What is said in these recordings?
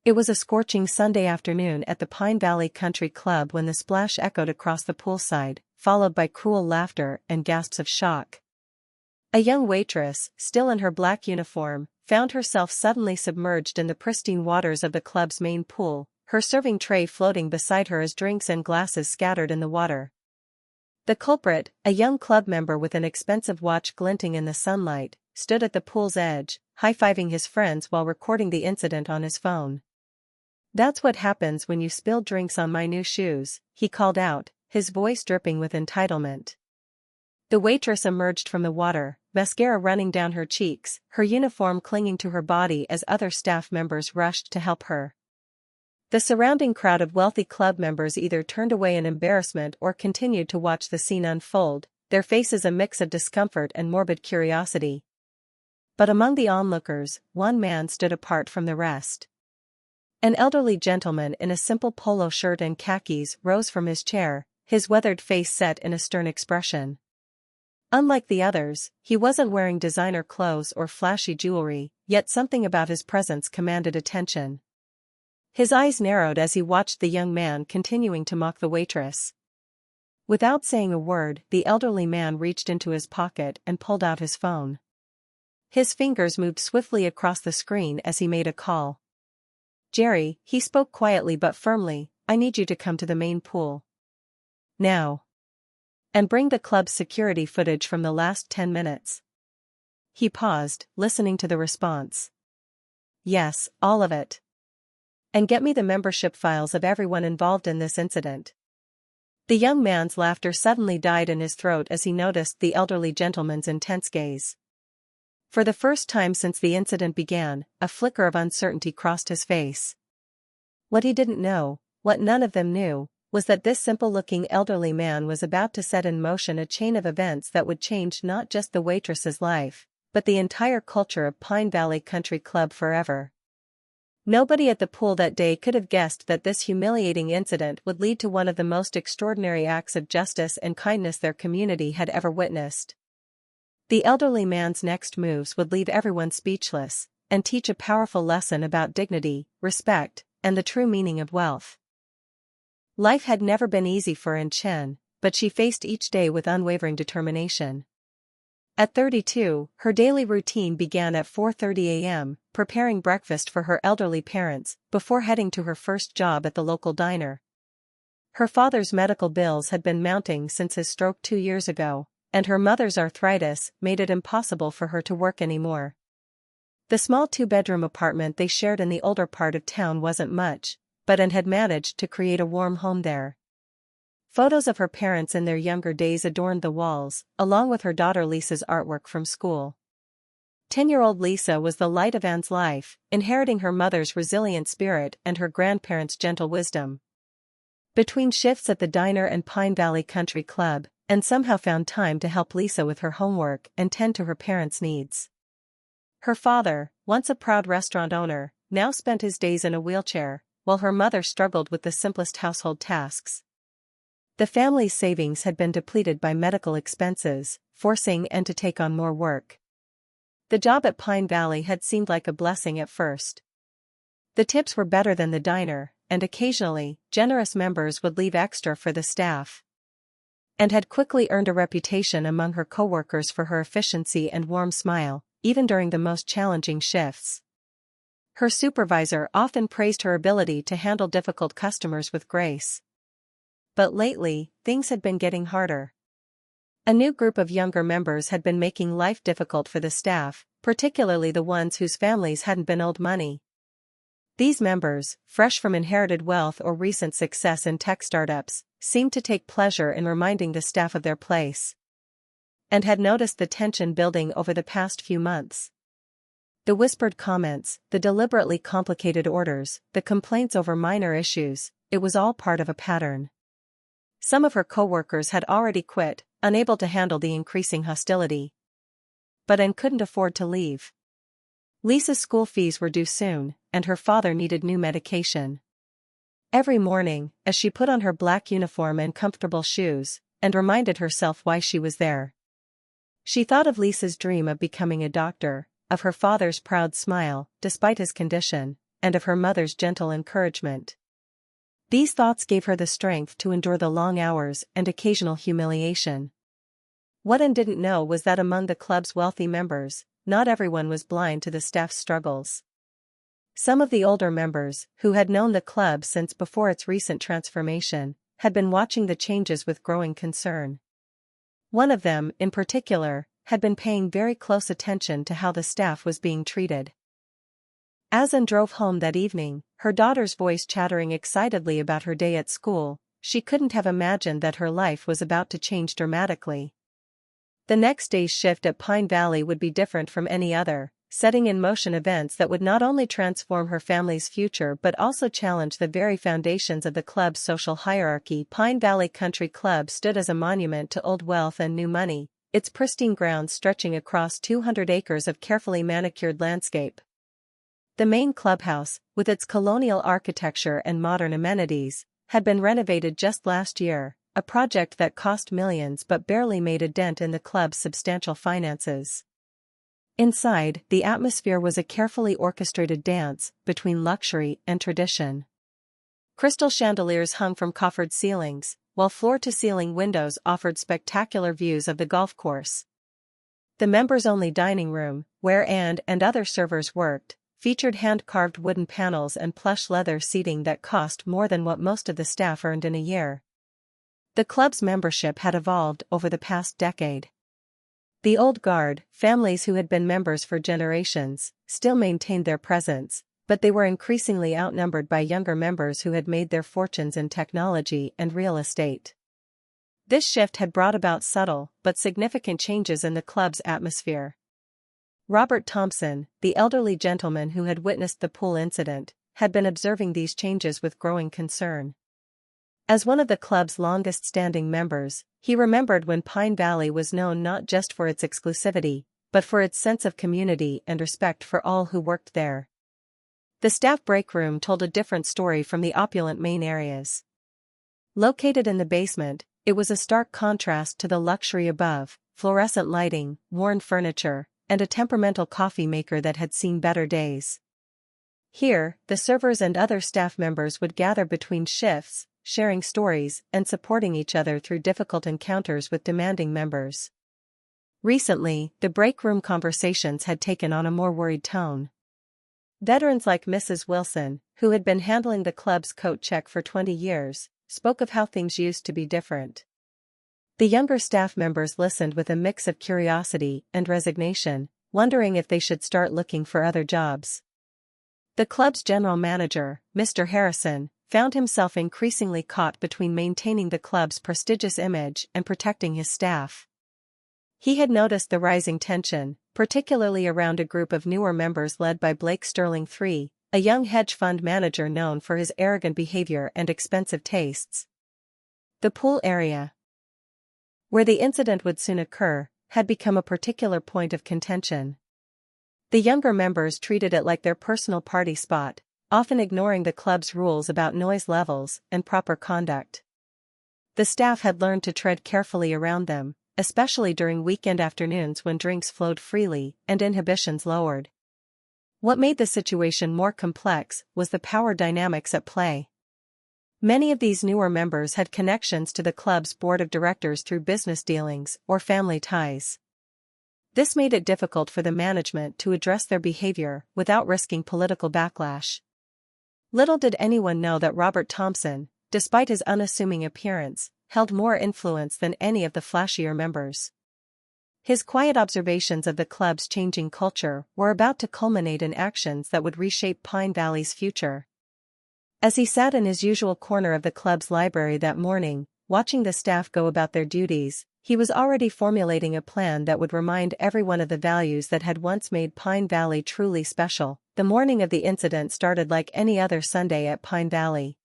It was a scorching Sunday afternoon at the Pine Valley Country Club when the splash echoed across the poolside, followed by cruel laughter and gasps of shock. A young waitress, still in her black uniform, found herself suddenly submerged in the pristine waters of the club's main pool, her serving tray floating beside her as drinks and glasses scattered in the water. The culprit, a young club member with an expensive watch glinting in the sunlight, stood at the pool's edge, high-fiving his friends while recording the incident on his phone. "That's what happens when you spill drinks on my new shoes," he called out, his voice dripping with entitlement. The waitress emerged from the water, mascara running down her cheeks, her uniform clinging to her body as other staff members rushed to help her. The surrounding crowd of wealthy club members either turned away in embarrassment or continued to watch the scene unfold, their faces a mix of discomfort and morbid curiosity. But among the onlookers, one man stood apart from the rest. An elderly gentleman in a simple polo shirt and khakis rose from his chair, his weathered face set in a stern expression. Unlike the others, he wasn't wearing designer clothes or flashy jewelry, yet something about his presence commanded attention. His eyes narrowed as he watched the young man continuing to mock the waitress. Without saying a word, the elderly man reached into his pocket and pulled out his phone. His fingers moved swiftly across the screen as he made a call. "Jerry," he spoke quietly but firmly, "I need you to come to the main pool. Now. And bring the club's security footage from the last 10 minutes. He paused, listening to the response. "Yes, all of it. And get me the membership files of everyone involved in this incident." The young man's laughter suddenly died in his throat as he noticed the elderly gentleman's intense gaze. For the first time since the incident began, a flicker of uncertainty crossed his face. What he didn't know, what none of them knew, was that this simple-looking elderly man was about to set in motion a chain of events that would change not just the waitress's life, but the entire culture of Pine Valley Country Club forever. Nobody at the pool that day could have guessed that this humiliating incident would lead to one of the most extraordinary acts of justice and kindness their community had ever witnessed. The elderly man's next moves would leave everyone speechless, and teach a powerful lesson about dignity, respect, and the true meaning of wealth. Life had never been easy for Chen, but she faced each day with unwavering determination. At 32, her daily routine began at 4:30 a.m., preparing breakfast for her elderly parents, before heading to her first job at the local diner. Her father's medical bills had been mounting since his stroke 2 years ago, and her mother's arthritis made it impossible for her to work anymore. The small 2-bedroom apartment they shared in the older part of town wasn't much, but Anne had managed to create a warm home there. Photos of her parents in their younger days adorned the walls, along with her daughter Lisa's artwork from school. 10-year-old Lisa was the light of Anne's life, inheriting her mother's resilient spirit and her grandparents' gentle wisdom. Between shifts at the diner and Pine Valley Country Club, Anne somehow found time to help Lisa with her homework and tend to her parents' needs. Her father, once a proud restaurant owner, now spent his days in a wheelchair, while her mother struggled with the simplest household tasks. The family's savings had been depleted by medical expenses, forcing Anne to take on more work. The job at Pine Valley had seemed like a blessing at first. The tips were better than the diner, and occasionally, generous members would leave extra for the staff. And had quickly earned a reputation among her coworkers for her efficiency and warm smile, even during the most challenging shifts. Her supervisor often praised her ability to handle difficult customers with grace. But lately, things had been getting harder. A new group of younger members had been making life difficult for the staff, particularly the ones whose families hadn't been owed money. These members, fresh from inherited wealth or recent success in tech startups, seemed to take pleasure in reminding the staff of their place. And had noticed the tension building over the past few months. The whispered comments, the deliberately complicated orders, the complaints over minor issues, it was all part of a pattern. Some of her coworkers had already quit, unable to handle the increasing hostility. But Anne couldn't afford to leave. Lisa's school fees were due soon, and her father needed new medication. Every morning, as she put on her black uniform and comfortable shoes, and reminded herself why she was there. She thought of Lisa's dream of becoming a doctor, of her father's proud smile, despite his condition, and of her mother's gentle encouragement. These thoughts gave her the strength to endure the long hours and occasional humiliation. What Anne didn't know was that among the club's wealthy members, not everyone was blind to the staff's struggles. Some of the older members, who had known the club since before its recent transformation, had been watching the changes with growing concern. One of them, in particular, had been paying very close attention to how the staff was being treated. As Anne drove home that evening, her daughter's voice chattering excitedly about her day at school, she couldn't have imagined that her life was about to change dramatically. The next day's shift at Pine Valley would be different from any other, setting in motion events that would not only transform her family's future but also challenge the very foundations of the club's social hierarchy. Pine Valley Country Club stood as a monument to old wealth and new money, its pristine grounds stretching across 200 acres of carefully manicured landscape. The main clubhouse, with its colonial architecture and modern amenities, had been renovated just last year, a project that cost millions but barely made a dent in the club's substantial finances. Inside, the atmosphere was a carefully orchestrated dance between luxury and tradition. Crystal chandeliers hung from coffered ceilings, while floor-to-ceiling windows offered spectacular views of the golf course. The members-only dining room, where Anne and other servers worked, featured hand-carved wooden panels and plush leather seating that cost more than what most of the staff earned in a year. The club's membership had evolved over the past decade. The old guard, families who had been members for generations, still maintained their presence, but they were increasingly outnumbered by younger members who had made their fortunes in technology and real estate. This shift had brought about subtle but significant changes in the club's atmosphere. Robert Thompson, the elderly gentleman who had witnessed the pool incident, had been observing these changes with growing concern. As one of the club's longest-standing members, he remembered when Pine Valley was known not just for its exclusivity, but for its sense of community and respect for all who worked there. The staff break room told a different story from the opulent main areas. Located in the basement, it was a stark contrast to the luxury above: fluorescent lighting, worn furniture, and a temperamental coffee maker that had seen better days. Here, the servers and other staff members would gather between shifts, sharing stories and supporting each other through difficult encounters with demanding members. Recently, the break room conversations had taken on a more worried tone. Veterans like Mrs. Wilson, who had been handling the club's coat check for 20 years, spoke of how things used to be different. The younger staff members listened with a mix of curiosity and resignation, wondering if they should start looking for other jobs. The club's general manager, Mr. Harrison, found himself increasingly caught between maintaining the club's prestigious image and protecting his staff. He had noticed the rising tension, particularly around a group of newer members led by Blake Sterling III, a young hedge fund manager known for his arrogant behavior and expensive tastes. The pool area, where the incident would soon occur, had become a particular point of contention. The younger members treated it like their personal party spot, often ignoring the club's rules about noise levels and proper conduct. The staff had learned to tread carefully around them, especially during weekend afternoons when drinks flowed freely and inhibitions lowered. What made the situation more complex was the power dynamics at play. Many of these newer members had connections to the club's board of directors through business dealings or family ties. This made it difficult for the management to address their behavior without risking political backlash. Little did anyone know that Robert Thompson, despite his unassuming appearance, held more influence than any of the flashier members. His quiet observations of the club's changing culture were about to culminate in actions that would reshape Pine Valley's future. As he sat in his usual corner of the club's library that morning, watching the staff go about their duties, he was already formulating a plan that would remind everyone of the values that had once made Pine Valley truly special. The morning of the incident started like any other Sunday at Pine Valley.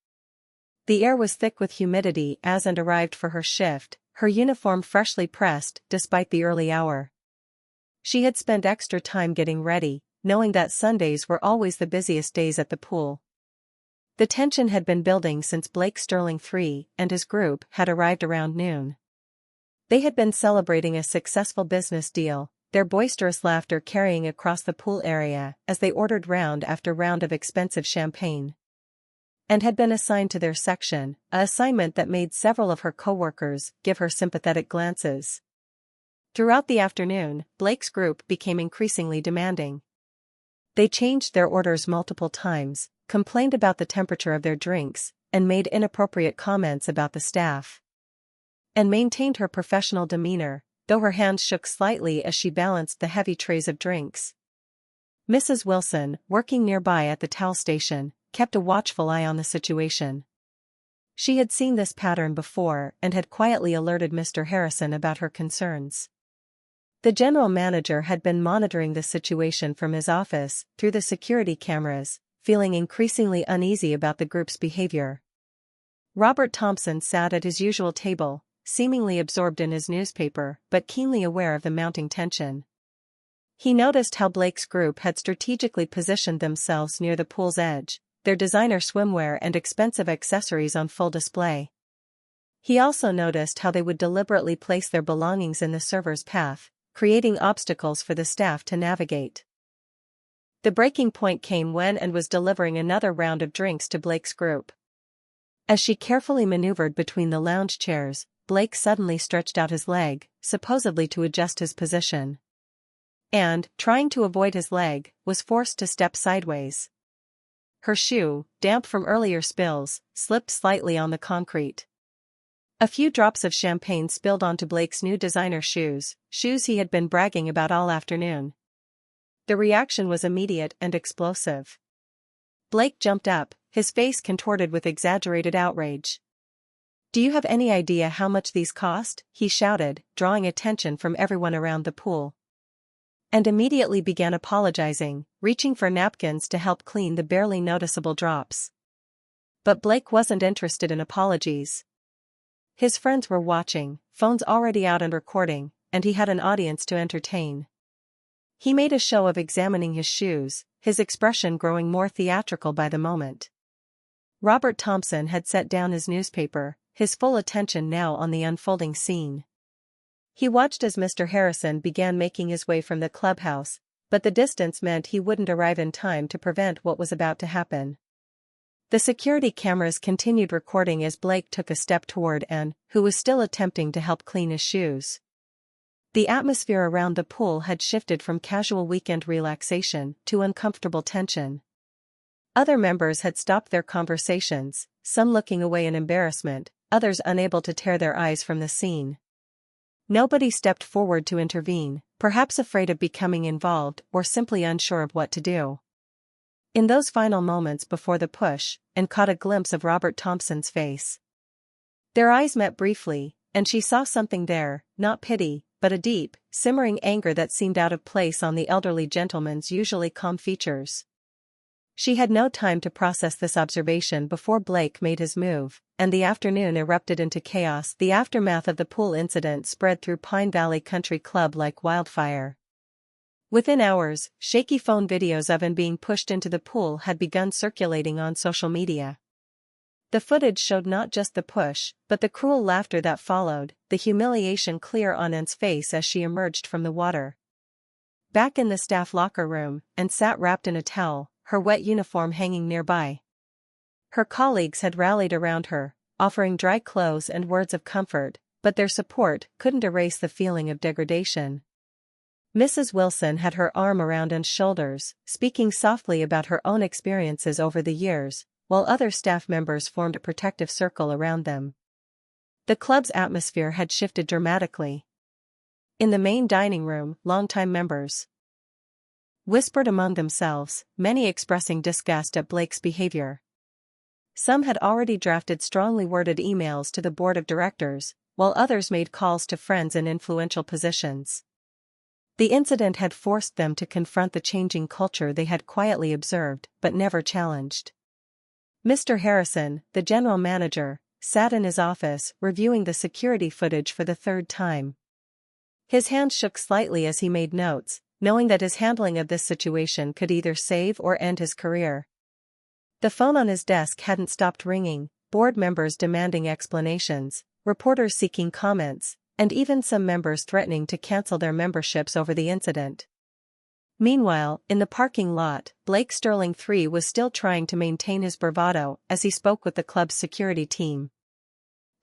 The air was thick with humidity as Anne arrived for her shift, her uniform freshly pressed despite the early hour. She had spent extra time getting ready, knowing that Sundays were always the busiest days at the pool. The tension had been building since Blake Sterling III and his group had arrived around noon. They had been celebrating a successful business deal, their boisterous laughter carrying across the pool area as they ordered round after round of expensive champagne. And had been assigned to their section, an assignment that made several of her coworkers give her sympathetic glances. Throughout the afternoon, Blake's group became increasingly demanding. They changed their orders multiple times, complained about the temperature of their drinks, and made inappropriate comments about the staff. And maintained her professional demeanor, though her hands shook slightly as she balanced the heavy trays of drinks. Mrs. Wilson, working nearby at the towel station, kept a watchful eye on the situation. She had seen this pattern before and had quietly alerted Mr. Harrison about her concerns. The general manager had been monitoring the situation from his office through the security cameras, feeling increasingly uneasy about the group's behavior. Robert Thompson sat at his usual table, seemingly absorbed in his newspaper but keenly aware of the mounting tension. He noticed how Blake's group had strategically positioned themselves near the pool's edge, their designer swimwear and expensive accessories on full display. He also noticed how they would deliberately place their belongings in the server's path, creating obstacles for the staff to navigate. The breaking point came when Anne was delivering another round of drinks to Blake's group. As she carefully maneuvered between the lounge chairs, Blake suddenly stretched out his leg, supposedly to adjust his position. And, trying to avoid his leg, was forced to step sideways. Her shoe, damp from earlier spills, slipped slightly on the concrete. A few drops of champagne spilled onto Blake's new designer shoes he had been bragging about all afternoon. The reaction was immediate and explosive. Blake jumped up, his face contorted with exaggerated outrage. "Do you have any idea how much these cost?" he shouted, drawing attention from everyone around the pool. And immediately began apologizing, reaching for napkins to help clean the barely noticeable drops. But Blake wasn't interested in apologies. His friends were watching, phones already out and recording, and he had an audience to entertain. He made a show of examining his shoes, his expression growing more theatrical by the moment. Robert Thompson had set down his newspaper, his full attention now on the unfolding scene. He watched as Mr. Harrison began making his way from the clubhouse, but the distance meant he wouldn't arrive in time to prevent what was about to happen. The security cameras continued recording as Blake took a step toward Anne, who was still attempting to help clean his shoes. The atmosphere around the pool had shifted from casual weekend relaxation to uncomfortable tension. Other members had stopped their conversations, some looking away in embarrassment, others unable to tear their eyes from the scene. Nobody stepped forward to intervene, perhaps afraid of becoming involved or simply unsure of what to do. In those final moments before the push, Anne caught a glimpse of Robert Thompson's face. Their eyes met briefly, and she saw something there, not pity, but a deep, simmering anger that seemed out of place on the elderly gentleman's usually calm features. She had no time to process this observation before Blake made his move, and the afternoon erupted into chaos. The aftermath of the pool incident spread through Pine Valley Country Club like wildfire. Within hours, shaky phone videos of Anne being pushed into the pool had begun circulating on social media. The footage showed not just the push, but the cruel laughter that followed, the humiliation clear on Anne's face as she emerged from the water. Back in the staff locker room, Anne sat wrapped in a towel, her wet uniform hanging nearby. Her colleagues had rallied around her, offering dry clothes and words of comfort, but their support couldn't erase the feeling of degradation. Mrs. Wilson had her arm around Anne's shoulders, speaking softly about her own experiences over the years, while other staff members formed a protective circle around them. The club's atmosphere had shifted dramatically. In the main dining room, longtime members whispered among themselves, many expressing disgust at Blake's behavior. Some had already drafted strongly worded emails to the board of directors, while others made calls to friends in influential positions. The incident had forced them to confront the changing culture they had quietly observed but never challenged. Mr. Harrison, the general manager, sat in his office reviewing the security footage for the third time. His hand shook slightly as he made notes, knowing that his handling of this situation could either save or end his career. The phone on his desk hadn't stopped ringing, board members demanding explanations, reporters seeking comments, and even some members threatening to cancel their memberships over the incident. Meanwhile, in the parking lot, Blake Sterling III was still trying to maintain his bravado as he spoke with the club's security team.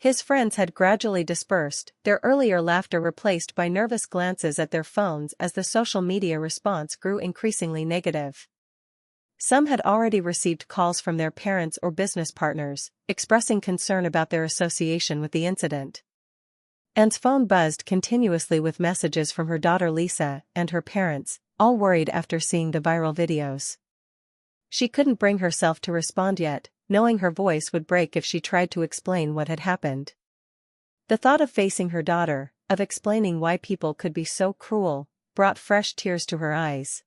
His friends had gradually dispersed, their earlier laughter replaced by nervous glances at their phones as the social media response grew increasingly negative. Some had already received calls from their parents or business partners, expressing concern about their association with the incident. Anne's phone buzzed continuously with messages from her daughter Lisa and her parents, all worried after seeing the viral videos. She couldn't bring herself to respond yet, knowing her voice would break if she tried to explain what had happened. The thought of facing her daughter, of explaining why people could be so cruel, brought fresh tears to her eyes.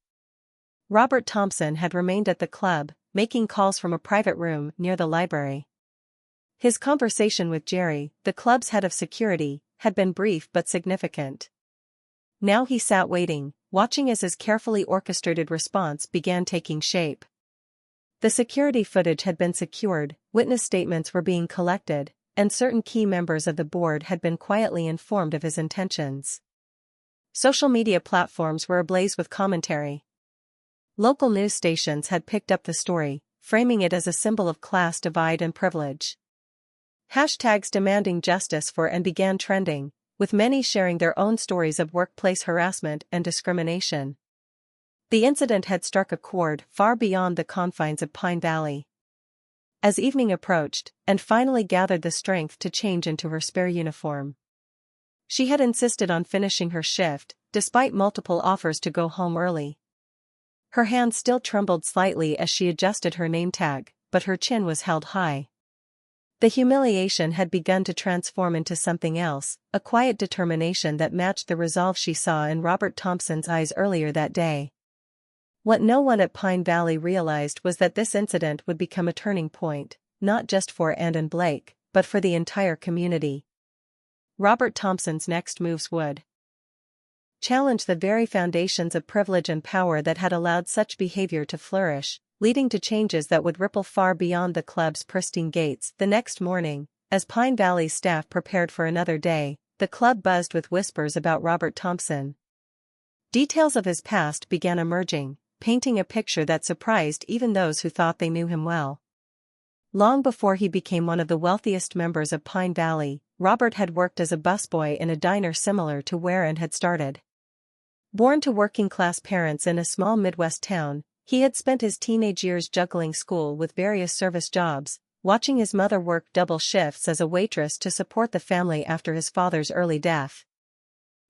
Robert Thompson had remained at the club, making calls from a private room near the library. His conversation with Jerry, the club's head of security, had been brief but significant. Now he sat waiting, watching as his carefully orchestrated response began taking shape. The security footage had been secured, witness statements were being collected, and certain key members of the board had been quietly informed of his intentions. Social media platforms were ablaze with commentary. Local news stations had picked up the story, framing it as a symbol of class divide and privilege. Hashtags demanding justice for and began trending, with many sharing their own stories of workplace harassment and discrimination. The incident had struck a chord far beyond the confines of Pine Valley. As evening approached, Anne finally gathered the strength to change into her spare uniform. She had insisted on finishing her shift, despite multiple offers to go home early. Her hand still trembled slightly as she adjusted her name tag, but her chin was held high. The humiliation had begun to transform into something else, a quiet determination that matched the resolve she saw in Robert Thompson's eyes earlier that day. What no one at Pine Valley realized was that this incident would become a turning point, not just for Anne and Blake, but for the entire community. Robert Thompson's next moves would challenge the very foundations of privilege and power that had allowed such behavior to flourish, leading to changes that would ripple far beyond the club's pristine gates. The next morning, as Pine Valley's staff prepared for another day, the club buzzed with whispers about Robert Thompson. Details of his past began emerging, painting a picture that surprised even those who thought they knew him well. Long before he became one of the wealthiest members of Pine Valley, Robert had worked as a busboy in a diner similar to where Anne had started. Born to working-class parents in a small Midwest town, he had spent his teenage years juggling school with various service jobs, watching his mother work double shifts as a waitress to support the family after his father's early death.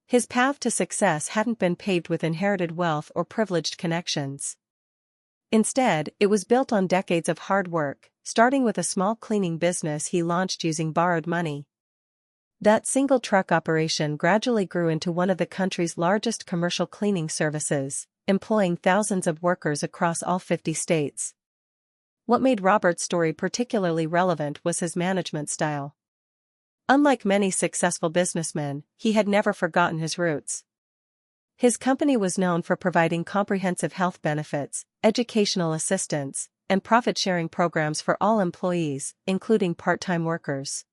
His path to success hadn't been paved with inherited wealth or privileged connections. Instead, it was built on decades of hard work, starting with a small cleaning business he launched using borrowed money. That single truck operation gradually grew into one of the country's largest commercial cleaning services, employing thousands of workers across all 50 states. What made Robert's story particularly relevant was his management style. Unlike many successful businessmen, he had never forgotten his roots. His company was known for providing comprehensive health benefits, educational assistance, and profit-sharing programs for all employees, including part-time workers.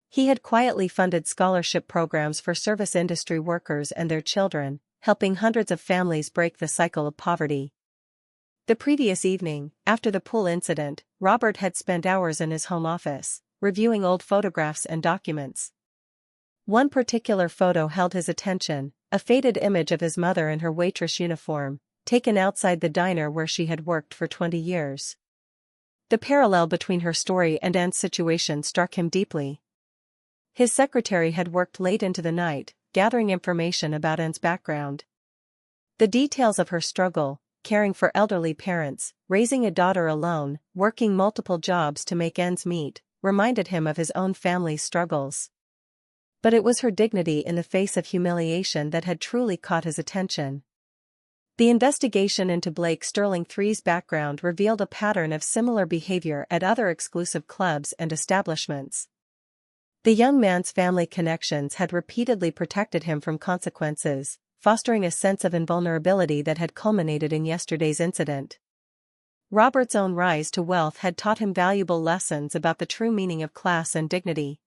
He had quietly funded scholarship programs for service industry workers and their children, helping hundreds of families break the cycle of poverty. The previous evening, after the pool incident, Robert had spent hours in his home office, reviewing old photographs and documents. One particular photo held his attention, a faded image of his mother in her waitress uniform, taken outside the diner where she had worked for 20 years. The parallel between her story and Anne's situation struck him deeply. His secretary had worked late into the night, gathering information about Anne's background. The details of her struggle, caring for elderly parents, raising a daughter alone, working multiple jobs to make ends meet, reminded him of his own family's struggles. But it was her dignity in the face of humiliation that had truly caught his attention. The investigation into Blake Sterling III's background revealed a pattern of similar behavior at other exclusive clubs and establishments. The young man's family connections had repeatedly protected him from consequences, fostering a sense of invulnerability that had culminated in yesterday's incident. Robert's own rise to wealth had taught him valuable lessons about the true meaning of class and dignity.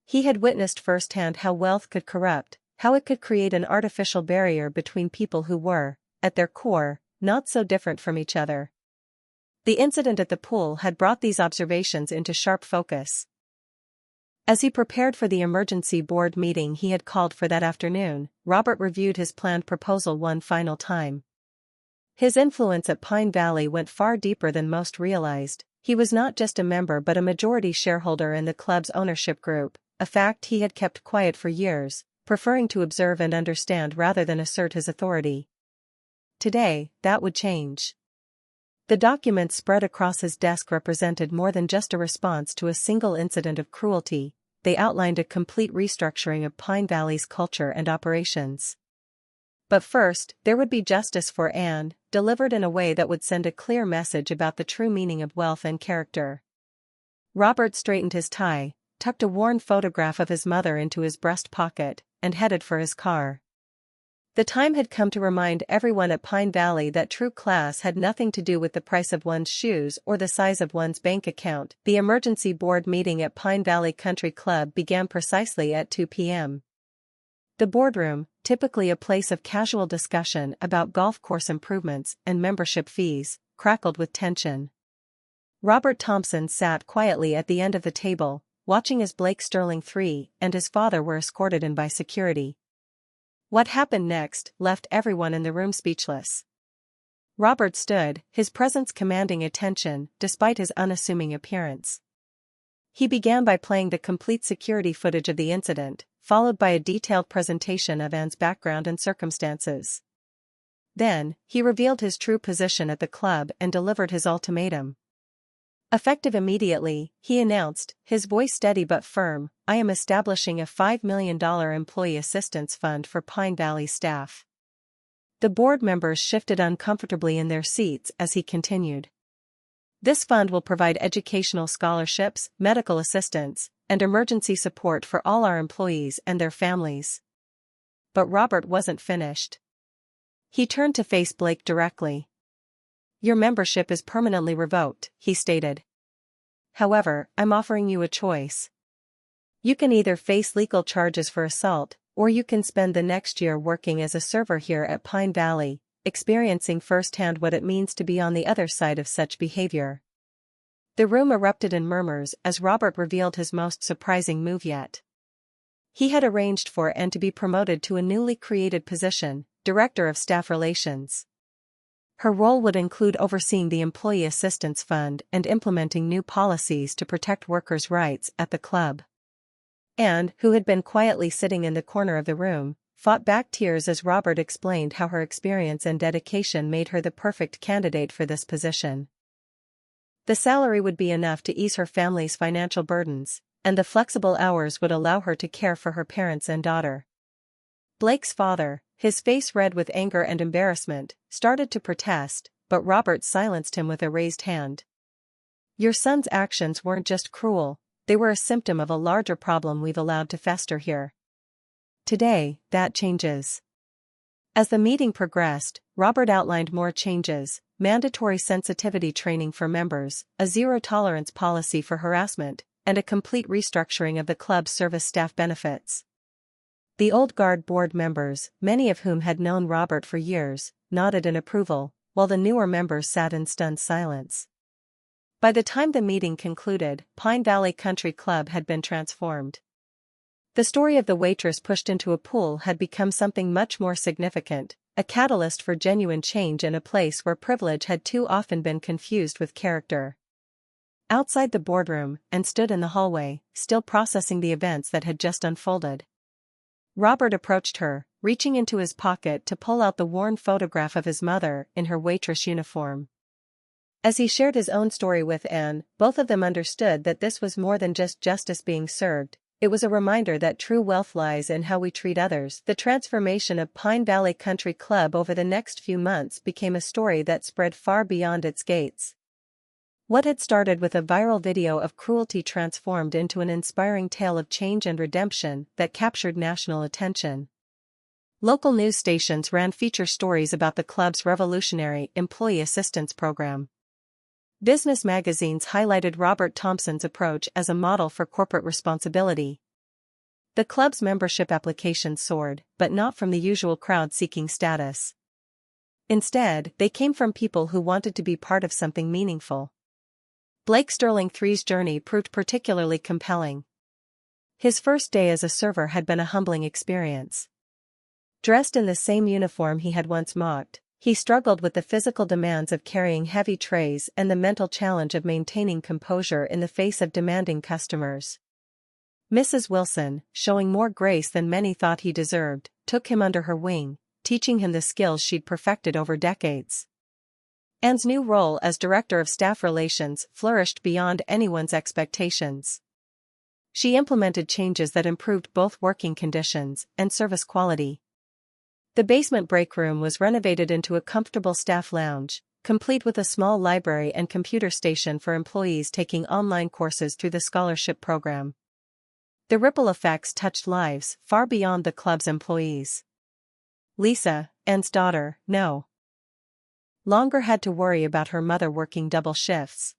He had witnessed firsthand how wealth could corrupt, how it could create an artificial barrier between people who were, at their core, not so different from each other. The incident at the pool had brought these observations into sharp focus. As he prepared for the emergency board meeting he had called for that afternoon, Robert reviewed his planned proposal one final time. His influence at Pine Valley went far deeper than most realized. He was not just a member but a majority shareholder in the club's ownership group, a fact he had kept quiet for years, preferring to observe and understand rather than assert his authority. Today, that would change. The documents spread across his desk represented more than just a response to a single incident of cruelty. They outlined a complete restructuring of Pine Valley's culture and operations. But first, there would be justice for Anne, delivered in a way that would send a clear message about the true meaning of wealth and character. Robert straightened his tie, tucked a worn photograph of his mother into his breast pocket, and headed for his car. The time had come to remind everyone at Pine Valley that true class had nothing to do with the price of one's shoes or the size of one's bank account. The emergency board meeting at Pine Valley Country Club began precisely at 2 p.m. The boardroom, typically a place of casual discussion about golf course improvements and membership fees, crackled with tension. Robert Thompson sat quietly at the end of the table, watching as Blake Sterling III and his father were escorted in by security. What happened next left everyone in the room speechless. Robert stood, his presence commanding attention despite his unassuming appearance. He began by playing the complete security footage of the incident, followed by a detailed presentation of Anne's background and circumstances. Then, he revealed his true position at the club and delivered his ultimatum. Effective immediately, he announced, his voice steady but firm, "I am establishing a $5 million employee assistance fund for Pine Valley staff." The board members shifted uncomfortably in their seats as he continued. "This fund will provide educational scholarships, medical assistance, and emergency support for all our employees and their families." But Robert wasn't finished. He turned to face Blake directly. "Your membership is permanently revoked," he stated. "However, I'm offering you a choice. You can either face legal charges for assault, or you can spend the next year working as a server here at Pine Valley, experiencing firsthand what it means to be on the other side of such behavior." The room erupted in murmurs as Robert revealed his most surprising move yet. He had arranged for Anne to be promoted to a newly created position, Director of Staff Relations. Her role would include overseeing the Employee Assistance Fund and implementing new policies to protect workers' rights at the club. Anne, who had been quietly sitting in the corner of the room, fought back tears as Robert explained how her experience and dedication made her the perfect candidate for this position. The salary would be enough to ease her family's financial burdens, and the flexible hours would allow her to care for her parents and daughter. Blake's father, his face red with anger and embarrassment, started to protest, but Robert silenced him with a raised hand. "Your son's actions weren't just cruel, they were a symptom of a larger problem we've allowed to fester here. Today, that changes." As the meeting progressed, Robert outlined more changes: mandatory sensitivity training for members, a zero-tolerance policy for harassment, and a complete restructuring of the club's service staff benefits. The old guard board members, many of whom had known Robert for years, nodded in approval, while the newer members sat in stunned silence. By the time the meeting concluded, Pine Valley Country Club had been transformed. The story of the waitress pushed into a pool had become something much more significant, a catalyst for genuine change in a place where privilege had too often been confused with character. Outside the boardroom, Anne stood in the hallway, still processing the events that had just unfolded. Robert approached her, reaching into his pocket to pull out the worn photograph of his mother in her waitress uniform. As he shared his own story with Anne, both of them understood that this was more than just justice being served. It was a reminder that true wealth lies in how we treat others. The transformation of Pine Valley Country Club over the next few months became a story that spread far beyond its gates. What had started with a viral video of cruelty transformed into an inspiring tale of change and redemption that captured national attention. Local news stations ran feature stories about the club's revolutionary employee assistance program. Business magazines highlighted Robert Thompson's approach as a model for corporate responsibility. The club's membership applications soared, but not from the usual crowd seeking status. Instead, they came from people who wanted to be part of something meaningful. Blake Sterling III's journey proved particularly compelling. His first day as a server had been a humbling experience. Dressed in the same uniform he had once mocked, he struggled with the physical demands of carrying heavy trays and the mental challenge of maintaining composure in the face of demanding customers. Mrs. Wilson, showing more grace than many thought he deserved, took him under her wing, teaching him the skills she'd perfected over decades. Anne's new role as Director of Staff Relations flourished beyond anyone's expectations. She implemented changes that improved both working conditions and service quality. The basement break room was renovated into a comfortable staff lounge, complete with a small library and computer station for employees taking online courses through the scholarship program. The ripple effects touched lives far beyond the club's employees. Lisa, Anne's daughter, no longer had to worry about her mother working double shifts.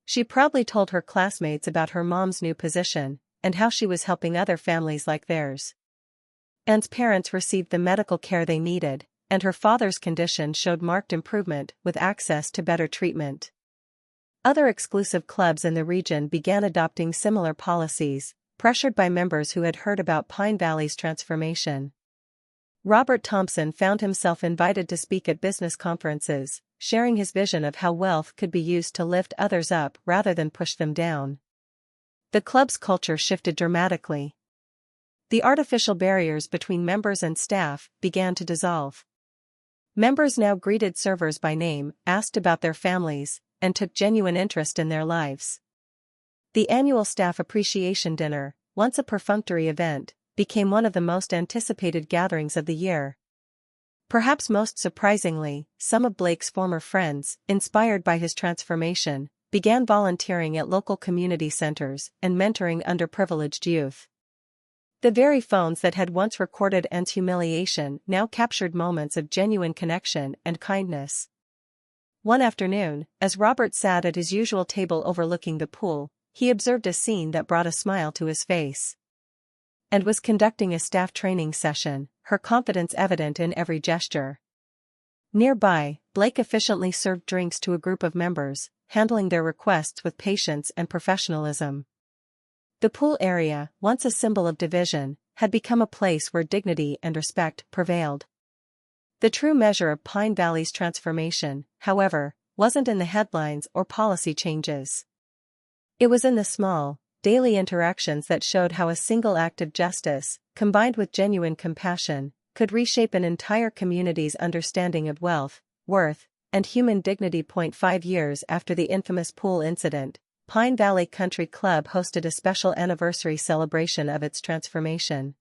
She proudly told her classmates about her mom's new position and how she was helping other families like theirs. Anne's parents received the medical care they needed, and her father's condition showed marked improvement with access to better treatment. Other exclusive clubs in the region began adopting similar policies, pressured by members who had heard about Pine Valley's transformation. Robert Thompson found himself invited to speak at business conferences, sharing his vision of how wealth could be used to lift others up rather than push them down. The club's culture shifted dramatically. The artificial barriers between members and staff began to dissolve. Members now greeted servers by name, asked about their families, and took genuine interest in their lives. The annual Staff Appreciation Dinner, once a perfunctory event, became one of the most anticipated gatherings of the year. Perhaps most surprisingly, some of Blake's former friends, inspired by his transformation, began volunteering at local community centers and mentoring underprivileged youth. The very phones that had once recorded Anne's humiliation now captured moments of genuine connection and kindness. One afternoon, as Robert sat at his usual table overlooking the pool, he observed a scene that brought a smile to his face. Anne was conducting a staff training session, her confidence evident in every gesture. Nearby, Blake efficiently served drinks to a group of members, handling their requests with patience and professionalism. The pool area, once a symbol of division, had become a place where dignity and respect prevailed. The true measure of Pine Valley's transformation, however, wasn't in the headlines or policy changes. It was in the small, daily interactions that showed how a single act of justice, combined with genuine compassion, could reshape an entire community's understanding of wealth, worth, and human dignity. 5 years after the infamous pool incident, Pine Valley Country Club hosted a special anniversary celebration of its transformation.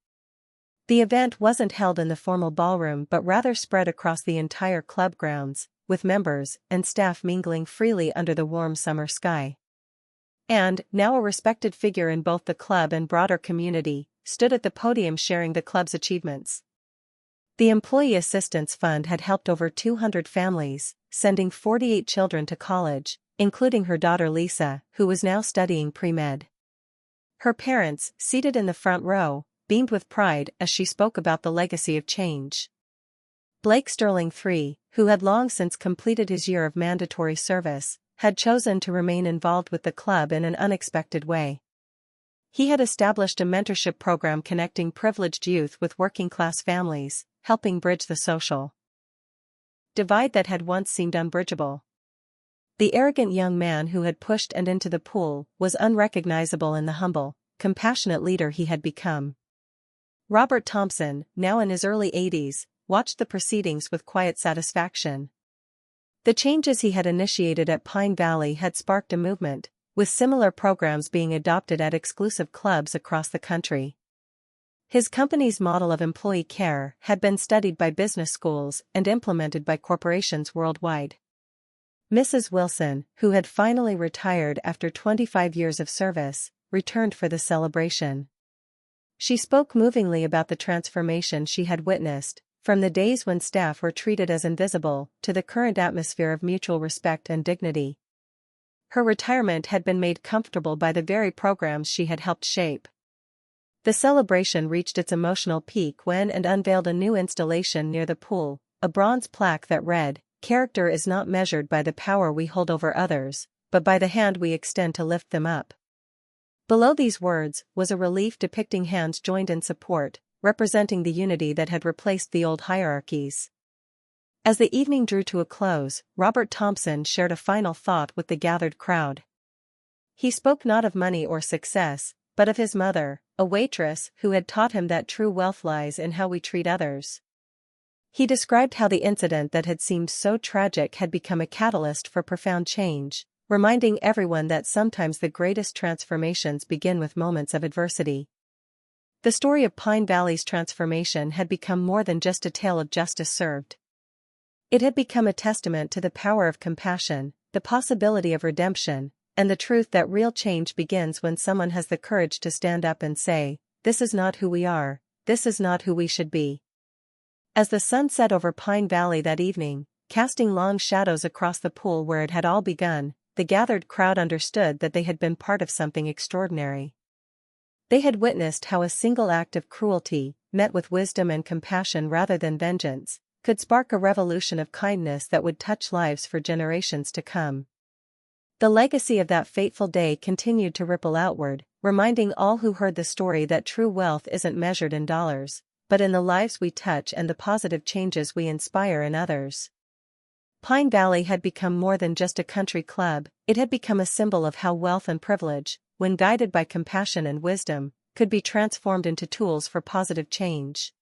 The event wasn't held in the formal ballroom but rather spread across the entire club grounds, with members and staff mingling freely under the warm summer sky. And, now a respected figure in both the club and broader community, stood at the podium sharing the club's achievements. The Employee Assistance Fund had helped over 200 families, sending 48 children to college, including her daughter Lisa, who was now studying pre-med. Her parents, seated in the front row, beamed with pride as she spoke about the legacy of change. Blake Sterling III, who had long since completed his year of mandatory service, had chosen to remain involved with the club in an unexpected way. He had established a mentorship program connecting privileged youth with working-class families, helping bridge the social divide that had once seemed unbridgeable. The arrogant young man who had pushed Anne into the pool was unrecognizable in the humble, compassionate leader he had become. Robert Thompson, now in his early 80s, watched the proceedings with quiet satisfaction. The changes he had initiated at Pine Valley had sparked a movement, with similar programs being adopted at exclusive clubs across the country. His company's model of employee care had been studied by business schools and implemented by corporations worldwide. Mrs. Wilson, who had finally retired after 25 years of service, returned for the celebration. She spoke movingly about the transformation she had witnessed, from the days when staff were treated as invisible to the current atmosphere of mutual respect and dignity. Her retirement had been made comfortable by the very programs she had helped shape. The celebration reached its emotional peak when and unveiled a new installation near the pool, a bronze plaque that read, "Character is not measured by the power we hold over others, but by the hand we extend to lift them up." Below these words was a relief depicting hands joined in support, representing the unity that had replaced the old hierarchies. As the evening drew to a close, Robert Thompson shared a final thought with the gathered crowd. He spoke not of money or success, but of his mother, a waitress who had taught him that true wealth lies in how we treat others. He described how the incident that had seemed so tragic had become a catalyst for profound change, reminding everyone that sometimes the greatest transformations begin with moments of adversity. The story of Pine Valley's transformation had become more than just a tale of justice served. It had become a testament to the power of compassion, the possibility of redemption, and the truth that real change begins when someone has the courage to stand up and say, "This is not who we are, this is not who we should be." As the sun set over Pine Valley that evening, casting long shadows across the pool where it had all begun, the gathered crowd understood that they had been part of something extraordinary. They had witnessed how a single act of cruelty, met with wisdom and compassion rather than vengeance, could spark a revolution of kindness that would touch lives for generations to come. The legacy of that fateful day continued to ripple outward, reminding all who heard the story that true wealth isn't measured in dollars, but in the lives we touch and the positive changes we inspire in others. Pine Valley had become more than just a country club, it had become a symbol of how wealth and privilege, when guided by compassion and wisdom, could be transformed into tools for positive change.